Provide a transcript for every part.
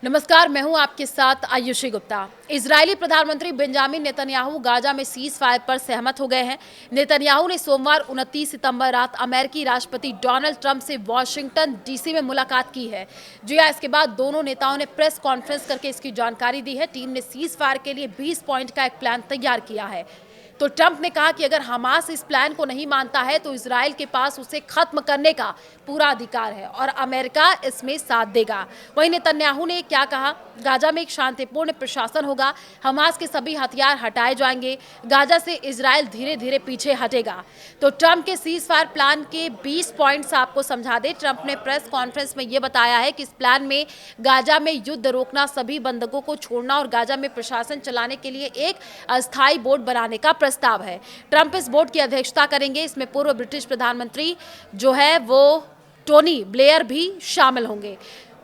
नमस्कार, मैं हूं आपके साथ आयुषी गुप्ता। इजरायली प्रधानमंत्री बेंजामिन नेतन्याहू गाजा में सीज फायर पर सहमत हो गए हैं। नेतन्याहू ने सोमवार 29 सितंबर रात अमेरिकी राष्ट्रपति डोनाल्ड ट्रंप से वॉशिंगटन डीसी में मुलाकात की है। जी हां, इसके बाद दोनों नेताओं ने प्रेस कॉन्फ्रेंस करके इसकी जानकारी दी है। टीम ने सीज फायर के लिए 20 पॉइंट का एक प्लान तैयार किया है। तो ट्रंप ने कहा कि अगर हमास इस प्लान को नहीं मानता है तो इजराइल के पास उसे खत्म करने का पूरा अधिकार है और अमेरिका इसमें साथ देगा। वहीं नेतन्याहू ने क्या कहा, गाजा में एक शांतिपूर्ण प्रशासन होगा, हमास के सभी हथियार हटाए जाएंगे, गाजा से इजराइल धीरे धीरे पीछे हटेगा। तो ट्रंप के सीज फायर प्लान के 20 पॉइंट्स आपको समझा दे। ट्रंप ने प्रेस कॉन्फ्रेंस में यह बताया है कि इस प्लान में गाजा में युद्ध रोकना, सभी बंधकों को छोड़ना और गाजा में प्रशासन चलाने के लिए एक अस्थायी बोर्ड बनाने का प्रस्ताव है। ट्रंप इस बोर्ड की अध्यक्षता करेंगे। इसमें पूर्व ब्रिटिश प्रधानमंत्री जो है वो टोनी ब्लेयर भी शामिल होंगे।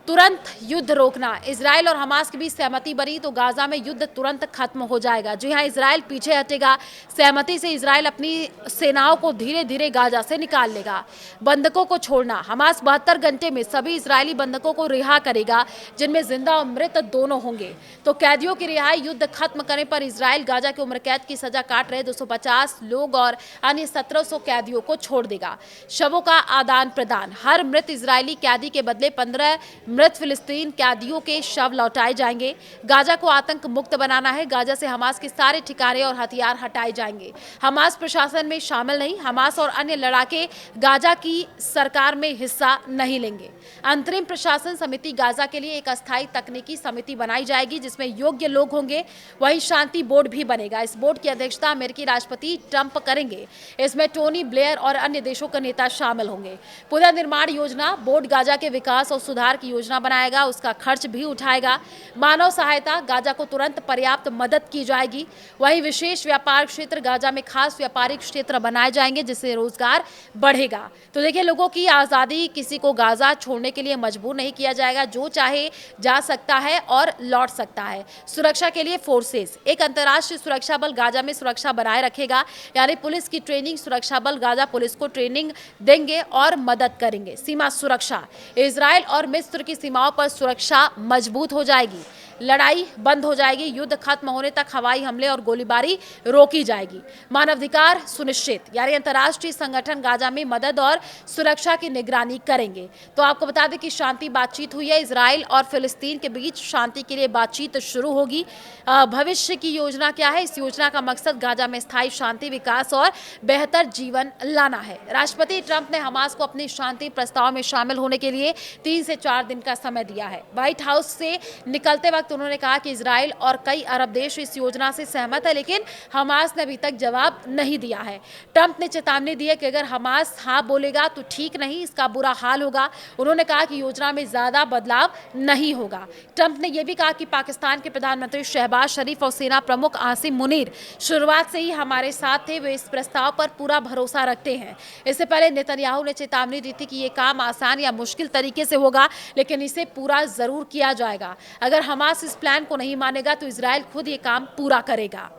तुरंत युद्ध रोकना, इजराइल और हमास के बीच सहमति बनी तो गाजा में युद्ध तुरंत खत्म हो जाएगा। जी हां, इजराइल पीछे हटेगा। सहमति से इजराइल अपनी सेनाओं को धीरे धीरे गाजा से निकाल लेगा। बंधकों को छोड़ना, हमास 72 घंटे में सभी इजरायली बंधकों को रिहा करेगा, जिनमें जिंदा और मृत दोनों होंगे। तो कैदियों की रिहाई, युद्ध खत्म करने पर इजराइल गाजा के उम्र कैद की सजा काट रहे 250 लोग और अन्य 1700 कैदियों को छोड़ देगा। शवों का आदान प्रदान, हर मृत इजरायली कैदी के बदले 15 मृत फिलिस्तीन कैदियों के शव लौटाए जाएंगे। गाजा को आतंक मुक्त बनाना है। गाजा से हमास के सारे ठिकाने और हथियार हटाए जाएंगे। हमास प्रशासन में शामिल नहीं। हमास और अन्य लड़ाके गाजा की सरकार में हिस्सा नहीं लेंगे। अंतरिम प्रशासन समिति गाजा के लिए एक अस्थायी तकनीकी समिति बनाई जाएगी जिसमें योग्य लोग होंगे। वहीं शांति बोर्ड भी बनेगा। इस बोर्ड की अध्यक्षता अमेरिकी राष्ट्रपति ट्रंप करेंगे। इसमें टोनी ब्लेयर और अन्य देशों के नेता शामिल होंगे। पुनर्निर्माण योजना, बोर्ड गाजा के विकास और सुधार की योजना बनाएगा, उसका खर्च भी उठाएगा। मानव सहायता, गाजा को तुरंत पर्याप्त मदद की जाएगी। वहीं विशेष व्यापार क्षेत्र, गाजा में खास व्यापारिक क्षेत्र बनाए जाएंगे जिससे रोजगार बढ़ेगा। तो देखिए, लोगों की आजादी, किसी को गाजा छोड़ने के लिए मजबूर नहीं किया जाएगा। जो चाहे जा सकता है और लौट सकता है। सुरक्षा के लिए फोर्सेस, एक अंतर्राष्ट्रीय सुरक्षा बल गाजा में सुरक्षा बनाए रखेगा, यानी पुलिस की ट्रेनिंग, सुरक्षा बल गाजा पुलिस को ट्रेनिंग देंगे और मदद करेंगे। सीमा सुरक्षा, इजराइल और मिस्र की सीमाओं पर सुरक्षा मजबूत हो जाएगी। लड़ाई बंद हो जाएगी। युद्ध खत्म होने तक हवाई हमले और गोलीबारी रोकी जाएगी। मानवाधिकार सुनिश्चित, यानी अंतर्राष्ट्रीय संगठन गाजा में मदद और सुरक्षा की निगरानी करेंगे। तो आपको बता दें कि शांति बातचीत हुई है। इजराइल और फिलिस्तीन के बीच शांति के लिए बातचीत शुरू होगी। भविष्य की योजना क्या है? इस योजना का मकसद गाजा में स्थायी शांति, विकास और बेहतर जीवन लाना है। राष्ट्रपति ट्रंप ने हमास को अपने शांति प्रस्ताव में शामिल होने के लिए 3 से 4 दिन का समय दिया है। व्हाइट हाउस से निकलते वक्त उन्होंने कहा कि इजराइल और कई अरब देश इस योजना से सहमत है, लेकिन हमास ने अभी तक जवाब नहीं दिया है। ट्रंप ने चेतावनी दी है कि अगर हमास हाँ बोलेगा तो ठीक नहीं, इसका बुरा हाल होगा। उन्होंने कहा कि योजना में ज्यादा बदलाव नहीं होगा। ट्रंप ने यह भी कहा कि पाकिस्तान के प्रधानमंत्री शहबाज शरीफ और सेना प्रमुख आसिम मुनीर शुरुआत से ही हमारे साथ थे। वे इस प्रस्ताव पर पूरा भरोसा रखते हैं। इससे पहले नेतन्याहू ने चेतावनी दी थी कि यह काम आसान या मुश्किल तरीके से होगा, लेकिन इसे पूरा जरूर किया जाएगा। अगर हमास इस प्लान को नहीं मानेगा तो इजराइल खुद ये काम पूरा करेगा।